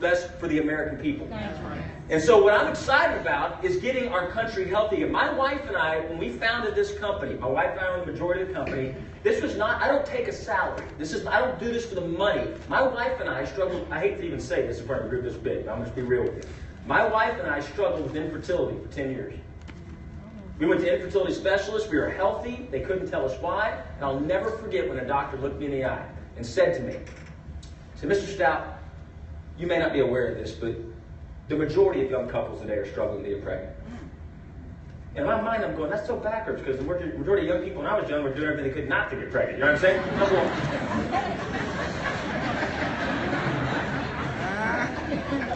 best for the American people. That's right. And so what I'm excited about is getting our country healthy. And my wife and I, when we founded this company, my wife and I own the majority of the company, this was not, I don't take a salary. I don't do this for the money. My wife and I struggled, I hate to even say this in front of a group this big, but I'm going to be real with you. My wife and I struggled with infertility for 10 years. We went to infertility specialists. We were healthy. They couldn't tell us why. And I'll never forget when a doctor looked me in the eye and said to me, Mr. Stout, you may not be aware of this, but the majority of young couples today are struggling to get pregnant. In my mind, I'm going, that's so backwards, because the majority of young people when I was young were doing everything they could not to get pregnant. You know what I'm saying? I'm going,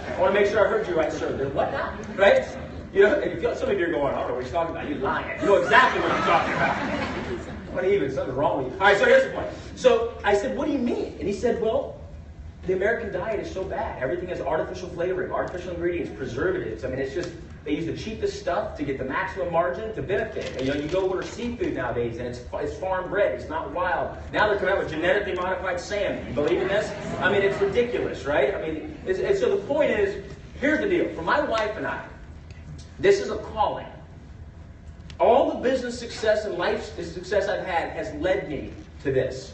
I want to make sure I heard you right, sir. Then what now? Right? You know, and some of you are going, I don't know what he's talking about. You're lying. You know exactly what I'm talking about. What even? Something's wrong with you. All right, so here's the point. So I said, what do you mean? And he said, well, the American diet is so bad. Everything has artificial flavoring, artificial ingredients, preservatives. I mean, it's just, they use the cheapest stuff to get the maximum margin to benefit. And, you know, you go order seafood nowadays, and it's farm bred. It's not wild. Now they're coming out with genetically modified salmon. You believe in this? I mean, it's ridiculous, right? I mean, and so the point is, here's the deal. For my wife and I, this is a calling. All the business success and life success I've had has led me to this.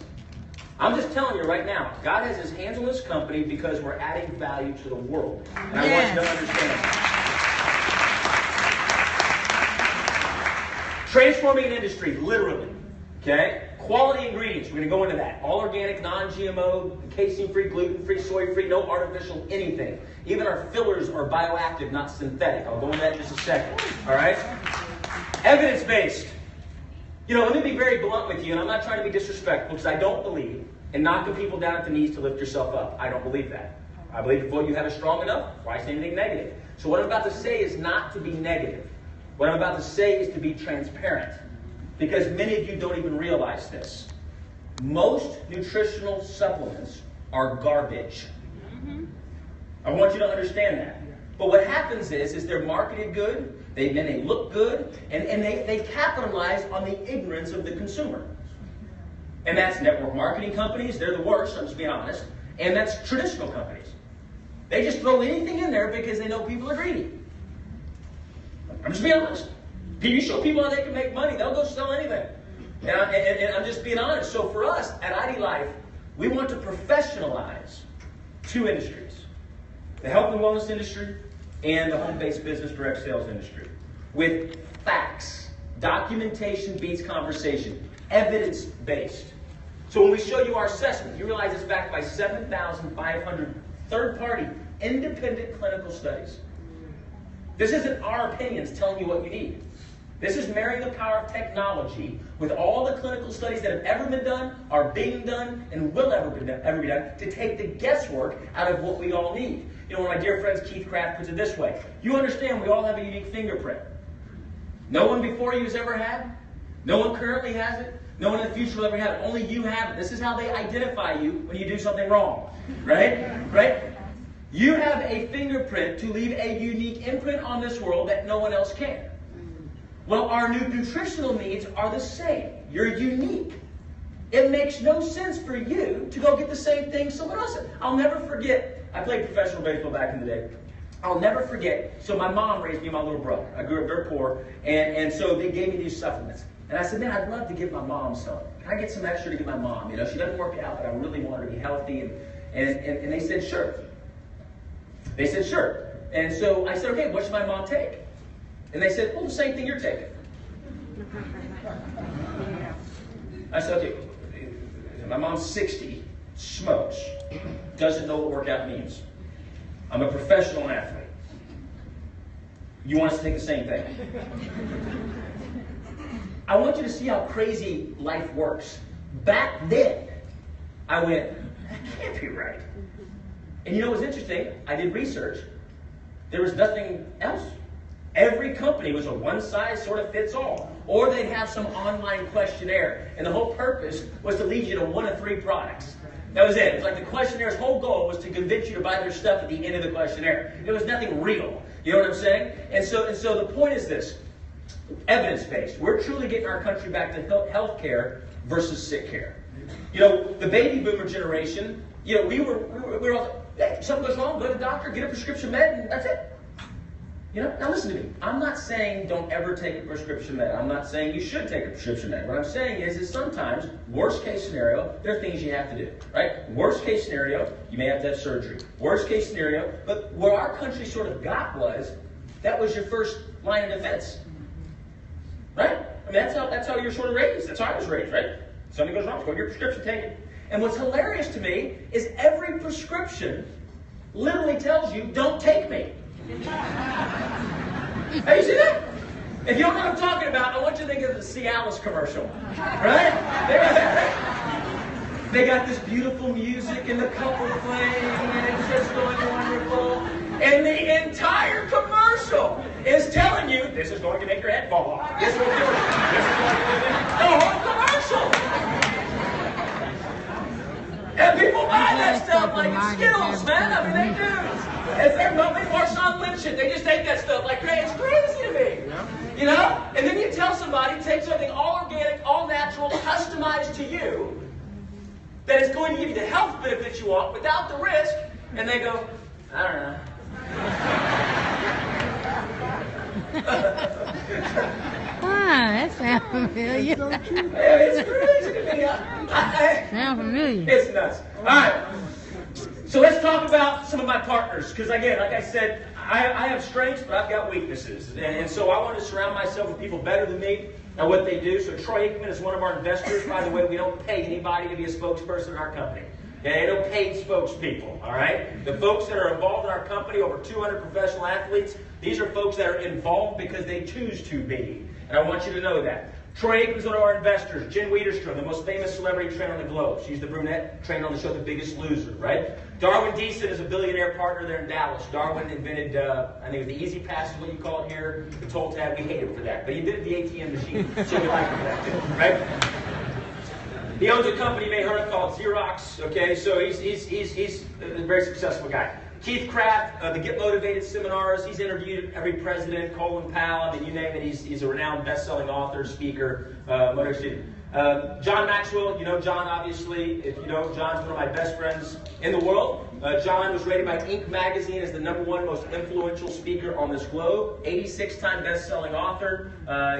I'm just telling you right now, God has his hands on this company because we're adding value to the world. And I want you to understand that. Transforming an industry, literally. Okay? Quality ingredients, we're going to go into that. All organic, non-GMO, casein-free, gluten-free, soy-free, no artificial anything. Even our fillers are bioactive, not synthetic. I'll go into that in just a second. All right? Evidence-based. You know, let me be very blunt with you, and I'm not trying to be disrespectful, because I don't believe in knocking people down at the knees to lift yourself up. I don't believe that. I believe if what you have is strong enough, why say anything negative? So what I'm about to say is not to be negative. What I'm about to say is to be transparent, because many of you don't even realize this. Most nutritional supplements are garbage. I want you to understand that. But what happens is they're marketed good, then they look good, and they capitalize on the ignorance of the consumer. And that's network marketing companies. They're the worst, I'm just being honest. And that's traditional companies. They just throw anything in there because they know people are greedy. I'm just being honest. You show people how they can make money, they'll go sell anything. And I'm just being honest. So for us at ID Life, we want to professionalize two industries. The health and wellness industry and the home-based business direct sales industry. With facts. Documentation beats conversation. Evidence-based. So when we show you our assessment, you realize it's backed by 7,500 third-party independent clinical studies. This isn't our opinions telling you what you need. This is marrying the power of technology with all the clinical studies that have ever been done, are being done, and will ever be done to take the guesswork out of what we all need. You know, one of my dear friends, Keith Kraft, puts it this way. You understand we all have a unique fingerprint. No one before you has ever had it. No one currently has it. No one in the future will ever have it. Only you have it. This is how they identify you when you do something wrong. Right? Right? You have a fingerprint to leave a unique imprint on this world that no one else can. Well, our new nutritional needs are the same. You're unique. It makes no sense for you to go get the same thing someone else has. I'll never forget, I played professional baseball back in the day. I'll never forget, so my mom raised me and my little brother. I grew up very poor, and so they gave me these supplements. And I said, man, I'd love to give my mom some. Can I get some extra to give my mom? You know, she doesn't work out, but I really want her to be healthy. And they said, sure. They said, sure. And so I said, okay, what should my mom take? And they said, well, the same thing you're taking. I said, okay, my mom's 60, smokes, doesn't know what workout means. I'm a professional athlete. You want us to take the same thing? I want you to see how crazy life works. Back then, I went, that can't be right. And you know what's interesting? I did research. There was nothing else. Every company was a one-size-sort-of-fits-all. Or they'd have some online questionnaire. And the whole purpose was to lead you to one of three products. That was it. It was like the questionnaires' whole goal was to convince you to buy their stuff at the end of the questionnaire. It was nothing real. You know what I'm saying? And so the point is this. Evidence-based. We're truly getting our country back to health care versus sick care. You know, the baby boomer generation, you know, we were all, If something goes wrong, go to the doctor, get a prescription med, and that's it. You know, now listen to me. I'm not saying don't ever take a prescription med. I'm not saying you should take a prescription med. What I'm saying is sometimes, worst case scenario, there are things you have to do, right? Worst case scenario, you may have to have surgery. Worst case scenario, but what our country sort of got was, that was your first line of defense, right? I mean, that's how you're sort of raised. That's how I was raised, right? Something goes wrong, go get your prescription, take it. And what's hilarious to me is every prescription literally tells you, don't take me. Have you seen that? If you don't know what I'm talking about, I want you to think of the Cialis commercial, right? They got this beautiful music and the couple playing and it's just going wonderful. And the entire commercial is telling you, this is going to make your head fall off. This will do it. This is going to do it. The whole commercial. And people buy that stuff like it's Skittles, man. I mean, they do. It's their movie Marshawn Lynch it. They just take that stuff like crazy. It's crazy to me. You know? And then you tell somebody, take something all organic, all natural, customized to you, that is going to give you the health benefits you want without the risk, and they go, I don't know. That sounds familiar. It's crazy to me. Sounds familiar. It's nuts. All right. So let's talk about some of my partners, because again, like I said, I have strengths, but I've got weaknesses. And so I want to surround myself with people better than me and what they do. So Troy Aikman is one of our investors. By the way, we don't pay anybody to be a spokesperson in our company. Okay, no paid spokespeople, all right? The folks that are involved in our company, over 200 professional athletes, these are folks that are involved because they choose to be. And I want you to know that. Troy Aikman is one of our investors. Jen Wiederstrom, the most famous celebrity trainer on the globe. She's the brunette trainer on the show The Biggest Loser, right? Darwin Deason is a billionaire partner there in Dallas. Darwin invented, I think it was the Easy Pass is what you call it here. The toll tag, we hate him for that. But he did the ATM machine, so we like him for that too, right? He owns a company you may have heard of called Xerox, okay? So he's a very successful guy. Keith Kraft, the Get Motivated seminars, he's interviewed every president, Colin Powell, I mean, you name it, he's a renowned best-selling author, speaker, motor student. John Maxwell, you know John, obviously. If you know, John's one of my best friends in the world. John was rated by Inc. magazine as the #1 most influential speaker on this globe. 86-time best-selling author.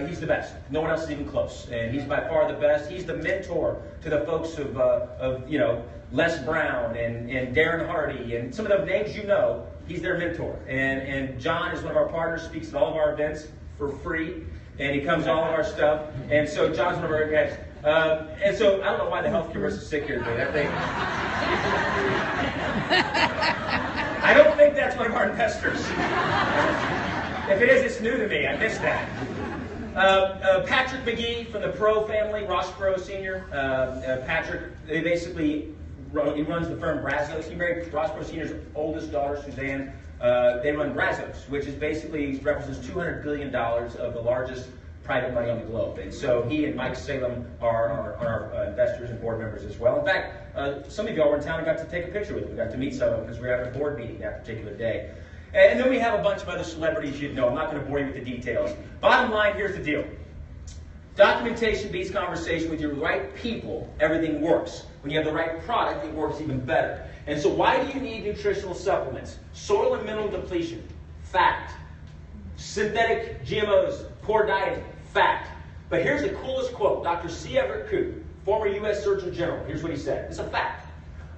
He's the best. No one else is even close. And he's by far the best. He's the mentor to the folks of you know, Les Brown and Darren Hardy and some of the names you know. He's their mentor. And John is one of our partners, speaks at all of our events for free. And he comes to all of our stuff. And so John's one of our guys. And so I don't know why the healthcare person is sick here today. That thing. I don't think that's one of our investors. If it is, it's new to me. I missed that. Patrick McGee from the Pro family, Ross Pro Sr. Patrick, he runs the firm Brazos. He married Ross Pro Sr.'s oldest daughter, Suzanne. They run Brazos, which is basically represents $200 billion of the largest private money on the globe. And so he and Mike Salem are our investors and board members as well. In fact, some of y'all were in town and got to take a picture with them. We got to meet some of them because we were having a board meeting that particular day. And then we have a bunch of other celebrities you'd know. I'm not going to bore you with the details. Bottom line, here's the deal. Documentation beats conversation. With your right people, everything works. When you have the right product, it works even better. And so why do you need nutritional supplements? Soil and mineral depletion, fact. Synthetic GMOs, poor diet, fact. But here's the coolest quote. Dr. C. Everett Koop, former U.S. Surgeon General, here's what he said. It's a fact.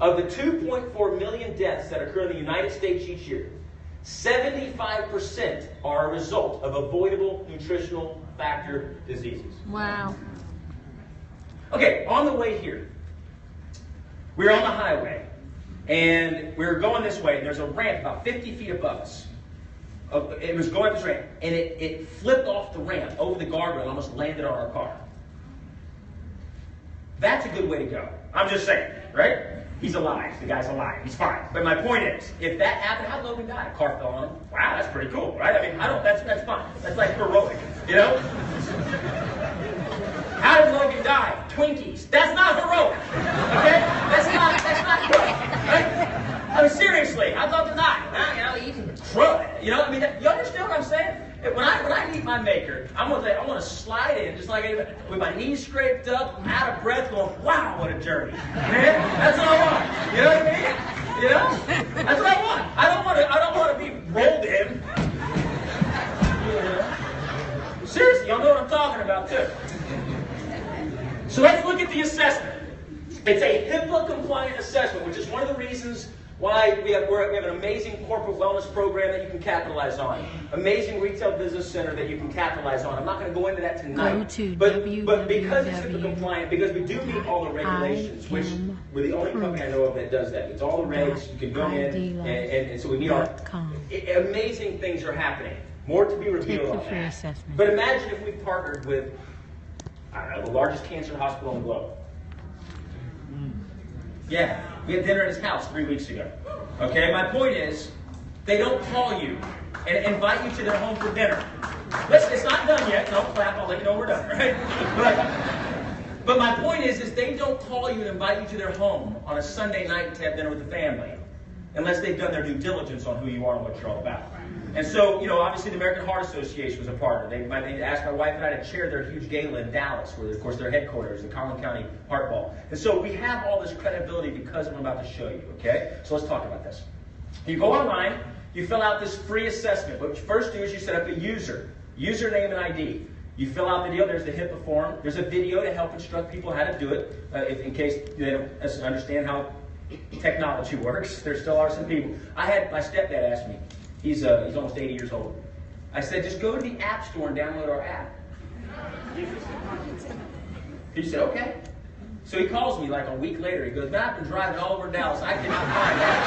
Of the 2.4 million deaths that occur in the United States each year, 75% are a result of avoidable nutritional factor diseases. Wow. Okay, on the way here, we were on the highway, and we were going this way, and there's a ramp about 50 feet above us. It was going up this ramp, and it flipped off the ramp over the guardrail and almost landed on our car. That's a good way to go. I'm just saying, right? He's alive. The guy's alive. He's fine. But my point is, if that happened, how'd Logan die? A car fell on him. Wow, that's pretty cool, right? I mean, that's fine. That's like heroic, you know? How did Logan die? Twinkies. That's not heroic, okay? That's not good, right? I mean, seriously, how'd Logan die? Well, you know, eating crud. You know, I mean, you understand what I'm saying? When I meet my maker, I want to slide in just like with my knees scraped up, out of breath, going, wow, what a journey, man. That's what I want. You know what I mean? You know? That's what I want. I don't want to be rolled in. You know? Seriously, y'all know what I'm talking about too. So let's look at the assessment. It's a HIPAA-compliant assessment, which is one of the reasons why we have an amazing corporate wellness program that you can capitalize on. Amazing retail business center that you can capitalize on. I'm not going to go into that tonight. But because it's HIPAA-compliant, because we do meet all the regulations, which we're the only company I know of that does that. It's all the regs. You can go in, and so we meet our... Amazing things are happening. More to be revealed on that. But imagine if we partnered with, I don't know, the largest cancer hospital in the globe. Yeah, we had dinner at his house 3 weeks ago. Okay, my point is, they don't call you and invite you to their home for dinner. Listen, it's not done yet. Don't clap, I'll let you know we're done, right? But my point is they don't call you and invite you to their home on a Sunday night to have dinner with the family, unless they've done their due diligence on who you are and what you're all about. And so, you know, obviously the American Heart Association was a partner. They asked my wife and I to chair their huge gala in Dallas, where, of course, their headquarters, the Collin County Heart Ball. And so we have all this credibility because of what I'm about to show you, okay? So let's talk about this. You go online, you fill out this free assessment. What you first do is you set up a username and ID. You fill out the deal. There's the HIPAA form. There's a video to help instruct people how to do it, in case they don't understand how technology works. There still are some people. I had my stepdad ask me. He's almost 80 years old. I said, just go to the App Store and download our app. He said, okay. So he calls me like a week later. He goes, man, I've been driving all over Dallas. I cannot find that.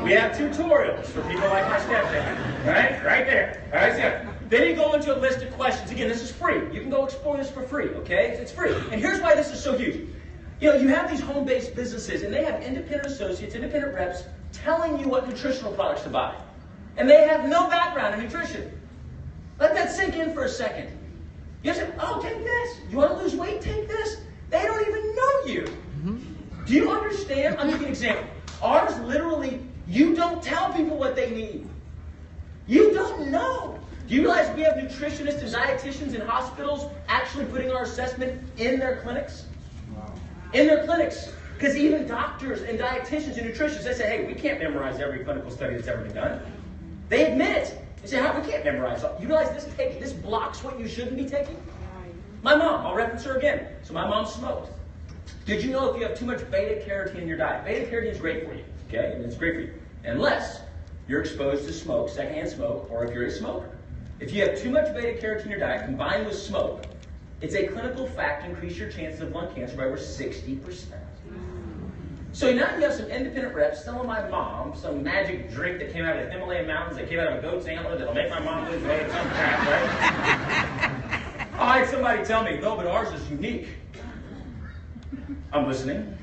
We have tutorials for people like my stepdad. Right there. All right, so then you go into a list of questions. Again, this is free. You can go explore this for free, okay? It's free. And here's why this is so huge. You know, you have these home-based businesses, and they have independent associates, independent reps, telling you what nutritional products to buy. And they have no background in nutrition. Let that sink in for a second. You say, oh, take this. You want to lose weight? Take this. They don't even know you. Do you understand? I'll give you an example. Ours literally, you don't tell people what they need. You don't know. Do you realize we have nutritionists and dietitians in hospitals actually putting our assessment in their clinics? Wow. In their clinics. Because even doctors and dietitians and nutritionists, they say, hey, we can't memorize every clinical study that's ever been done. They admit it. They say, we can't memorize all. You realize this blocks what you shouldn't be taking? My mom, I'll reference her again. So my mom smoked. Did you know if you have too much beta-carotene in your diet? Beta-carotene is great for you, okay? And it's great for you. Unless you're exposed to smoke, secondhand smoke, or if you're a smoker. If you have too much beta-carotene in your diet combined with smoke, it's a clinical fact to increase your chances of lung cancer by over 60%. So now you have some independent reps telling my mom some magic drink that came out of the Himalayan mountains, that came out of a goat's antler, that'll make my mom lose weight, some crap, right? I had somebody tell me, no, but ours is unique. I'm listening.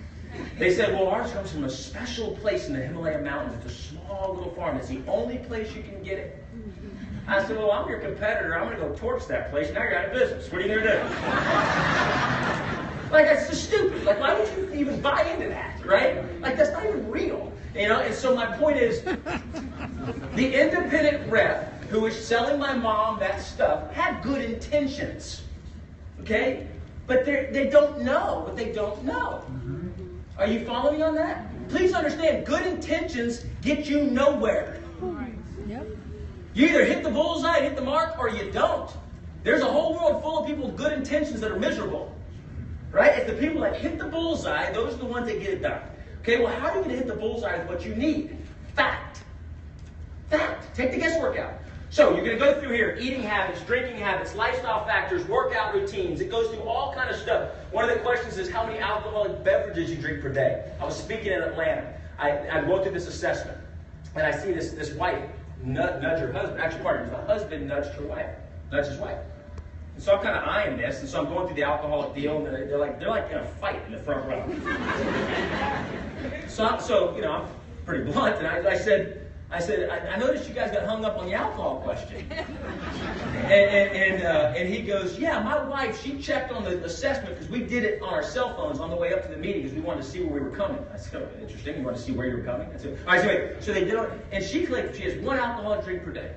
They said, well, ours comes from a special place in the Himalayan mountains. It's a small little farm. It's the only place you can get it. I said, well, I'm your competitor. I'm going to go torch that place. Now you're out of business. What are you going to do? Like, that's just stupid. Like, why would you even buy into that, right? Like, that's not even real. You know, and so my point is, the independent rep who is selling my mom that stuff had good intentions, okay? But they don't know what they don't know. Are you following me on that? Please understand, good intentions get you nowhere. Yep. You either hit the bullseye and hit the mark, or you don't. There's a whole world full of people with good intentions that are miserable. Right? It's the people that hit the bullseye, those are the ones that get it done. Okay, well, how are you going to hit the bullseye with what you need? Fact. Fact. Take the guesswork out. So you're going to go through here, eating habits, drinking habits, lifestyle factors, workout routines. It goes through all kind of stuff. One of the questions is how many alcoholic beverages you drink per day. I was speaking in Atlanta. I wrote through this assessment, and I see this wife nudge her husband. Actually, pardon me, the husband nudged his wife. And so I'm kind of eyeing this, and so I'm going through the alcoholic deal, and they're like in a fight in the front row. So you know, I'm pretty blunt, and I said, I noticed you guys got hung up on the alcohol question. And he goes, yeah, my wife, she checked on the assessment because we did it on our cell phones on the way up to the meeting because we wanted to see where we were coming. I said, oh, interesting. You want to see where you were coming? I said, all right, so they did it, and she claimed she has one alcoholic drink per day.